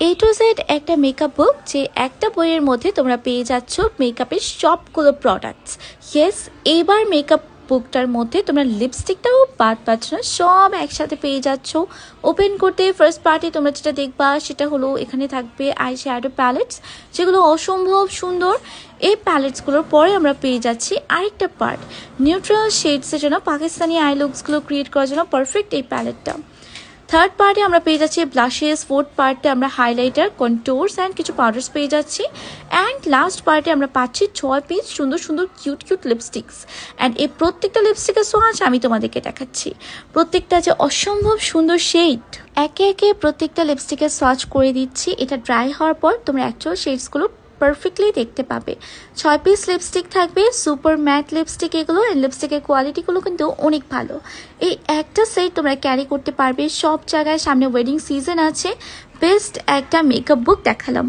A to Z একটা makeup বুক, যে একটা বইয়ের মধ্যে তোমরা পেয়ে যাচ্ছ মেকআপের সবগুলো প্রোডাক্টস। ইয়েস, এবার মেকআপ বুকটার মধ্যে তোমরা লিপস্টিকটাও বাদ পাচ্ছ না, সব একসাথে পেয়ে যাচ্ছ। ওপেন করতে ফার্স্ট পার্টে তোমরা যেটা দেখবা সেটা হলো এখানে থাকবে আই শ্যাডো প্যালেটস, যেগুলো অসম্ভব সুন্দর। এই প্যালেটসগুলোর পরে আমরা পেয়ে যাচ্ছি আরেকটা পার্ট, নিউট্রাল শেডসের জন্য, পাকিস্তানি আই লুকসগুলো ক্রিয়েট করার জন্য পারফেক্ট এই প্যালেটটা। থার্ড পার্টে আমরা পেয়ে যাচ্ছি ব্লাশেস, ফোর্থ পার্টে আমরা হাইলাইটার, কন্ট্যুরস অ্যান্ড কিছু পাউডার্স পেয়ে যাচ্ছি, অ্যান্ড লাস্ট পার্টে আমরা পাচ্ছি 6 পিস সুন্দর সুন্দর কিউট কিউট লিপস্টিক্স। অ্যান্ড এই প্রত্যেকটা লিপস্টিকের সোয়াচ আমি তোমাদেরকে দেখাচ্ছি, প্রত্যেকটা যে অসম্ভব সুন্দর শেড। একে একে প্রত্যেকটা লিপস্টিকের সোয়াচ করে দিচ্ছি। এটা ড্রাই হওয়ার পর তোমরা অ্যাকচুয়াল শেডসগুলো পারফেক্টলি দেখতে পাবে। 6 পিস লিপস্টিক থাকবে, সুপার ম্যাট লিপস্টিক এগুলো, এন্ড লিপস্টিকের কোয়ালিটিগুলো কিন্তু অনেক ভালো। এই একটা সেট তোমরা ক্যারি করতে পারবে সব জায়গায়। সামনে ওয়েডিং সিজন আছে, বেস্ট একটা মেকআপ বুক দেখালাম।